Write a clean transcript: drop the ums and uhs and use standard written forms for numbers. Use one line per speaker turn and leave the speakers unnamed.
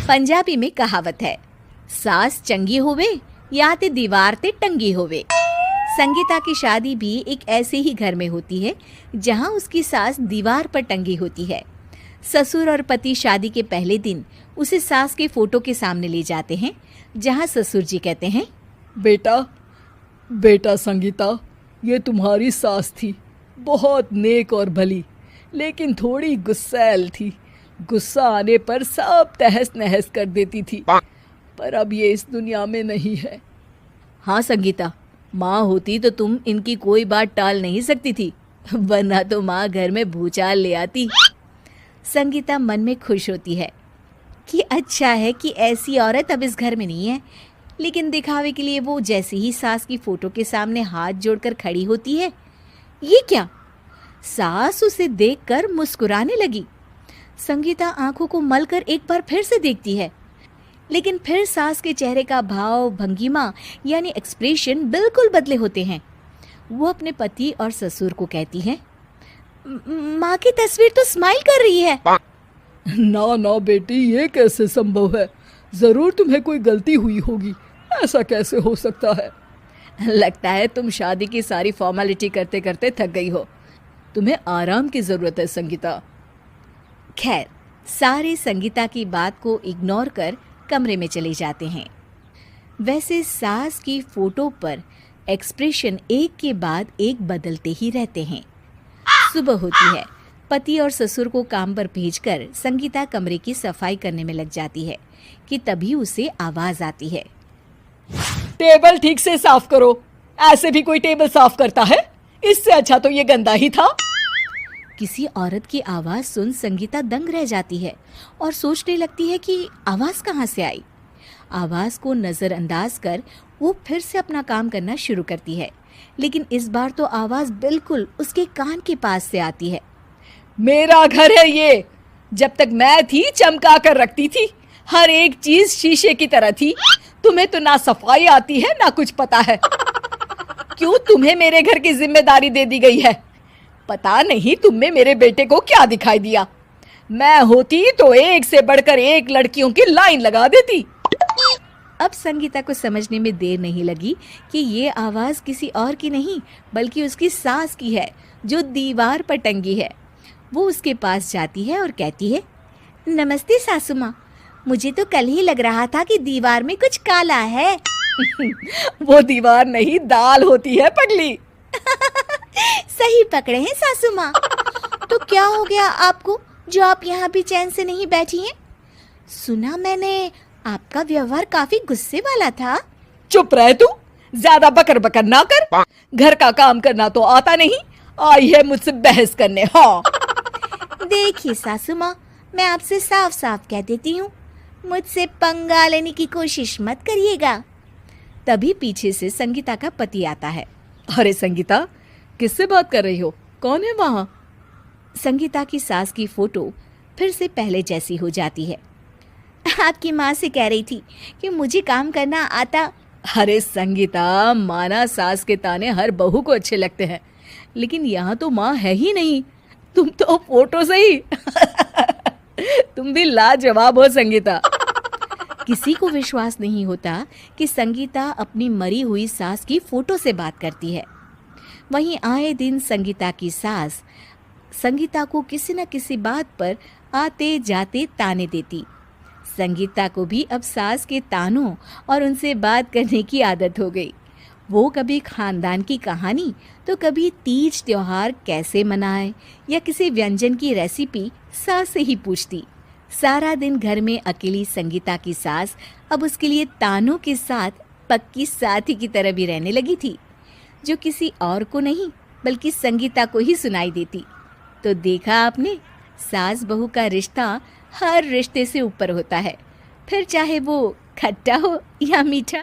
पंजाबी में कहावत है, सास चंगी होवे या ते दीवार ते टंगी होवे। संगीता की शादी भी एक ऐसे ही घर में होती है जहां उसकी सास दीवार पर टंगी होती है। ससुर और पति शादी के पहले दिन उसे सास के फोटो के सामने ले जाते हैं, जहां ससुर जी कहते हैं,
बेटा बेटा संगीता, ये तुम्हारी सास थी, बहुत नेक और भली, लेकिन थोड़ी गुस्सैल थी। गुस्सा आने पर सब तहस नहस कर देती थी, पर अब ये इस दुनिया में नहीं है।
हाँ संगीता, माँ होती तो तुम इनकी कोई बात टाल नहीं सकती थी, वरना तो माँ घर में भूचाल ले आती। संगीता मन में खुश होती है कि अच्छा है कि ऐसी औरत अब इस घर में नहीं है, लेकिन दिखावे के लिए वो जैसे ही सास की फोटो के सामने हाथ जोड़कर खड़ी होती है, ये क्या? सास उसे देखकर मुस्कुराने लगी। संगीता आंखों को मलकर एक बार फिर से देखती है, लेकिन फिर सास के चेहरे का भाव, भंगिमा यानी एक्सप्रेशन बिल्कुल बदले होते हैं। वो अपने पति और ससुर को कहती है, माँ की तस्वीर तो स्माइल कर रही है।
ना ना बेटी, ये कैसे संभव है? जरूर तुम्हें कोई गलती हुई होगी, ऐसा कैसे हो सकता है?
लगता है तुम शादी की सारी फॉर्मेलिटी करते करते थक गई हो, तुम्हें आराम की जरूरत है संगीता। खैर, सारे संगीता की बात को इग्नोर कर कमरे में चले जाते हैं। वैसे सास की फोटो पर एक्सप्रेशन एक के बाद एक बदलते ही रहते हैं। सुबह होती है, पति और ससुर को काम पर भेजकर संगीता कमरे की सफाई करने में लग जाती है कि तभी उसे आवाज आती है,
टेबल ठीक से साफ करो। ऐसे भी कोई टेबल साफ करता है? इससे अच्छा तो ये गंदा ही था।
किसी औरत की आवाज सुन संगीता दंग रह जाती है और सोचने लगती है कि आवाज कहाँ से आई। आवाज को नजरअंदाज कर वो फिर से अपना काम करना शुरू करती है, लेकिन इस बार तो आवाज बिल्कुल उसके कान के पास से आती है।
मेरा घर है ये। जब तक मैं थी चमका कर रखती थी, हर एक चीज शीशे की तरह थी। तुम्हें तो ना सफाई आती है ना कुछ पता है। क्यों तुम्हें मेरे घर की जिम्मेदारी दे दी गई है? पता नहीं तुम में मेरे बेटे को क्या दिखाई दिया। मैं होती तो एक से बढ़कर एक लड़कियों की लाइन लगा देती।
अब संगीता को समझने में देर नहीं लगी कि ये आवाज किसी और की नहीं बल्कि उसकी सास की है, जो दीवार पर टंगी है। वो उसके पास जाती है और कहती है, नमस्ते सासू माँ, मुझे तो कल ही लग रहा था कि दीवार में कुछ काला है।
वो दीवार नहीं, दाल होती है पगली।
सही पकड़े हैं सासू माँ। तो क्या हो गया आपको जो आप यहाँ भी चैन से नहीं बैठी हैं? सुना मैंने आपका व्यवहार काफी गुस्से वाला था।
चुप रह तू, ज्यादा बकर बकर ना कर। घर का काम करना तो आता नहीं, आई है मुझसे बहस करने। हाँ
देखिए सासू माँ, मैं आपसे साफ साफ कह देती हूँ, मुझसे पंगा लेने की कोशिश मत करिएगा। तभी पीछे से संगीता का पति आता है।
अरे संगीता, किससे बात कर रही हो? कौन है वहाँ?
संगीता की सास की फोटो फिर से पहले जैसी हो जाती है। आपकी माँ से कह रही थी कि मुझे काम करना आता।
अरे संगीता, माना सास के ताने हर बहू को अच्छे लगते हैं, लेकिन यहाँ तो माँ है ही नहीं, तुम तो फोटो से ही। तुम भी लाजवाब हो संगीता।
किसी को विश्वास नहीं होता कि संगीता अपनी मरी हुई सास की फोटो से बात करती है। वहीं आए दिन संगीता की सास संगीता को किसी न किसी बात पर आते जाते ताने देती। संगीता को भी अब सास के तानों और उनसे बात करने की आदत हो गई। वो कभी खानदान की कहानी तो कभी तीज त्योहार कैसे मनाए या किसी व्यंजन की रेसिपी सास से ही पूछती। सारा दिन घर में अकेली संगीता की सास अब उसके लिए तानों के साथ पक्की साथी की तरह भी रहने लगी थी, जो किसी और को नहीं बल्कि संगीता को ही सुनाई देती। तो देखा आपने, सास बहू का रिश्ता हर रिश्ते से ऊपर होता है, फिर चाहे वो खट्टा हो या मीठा।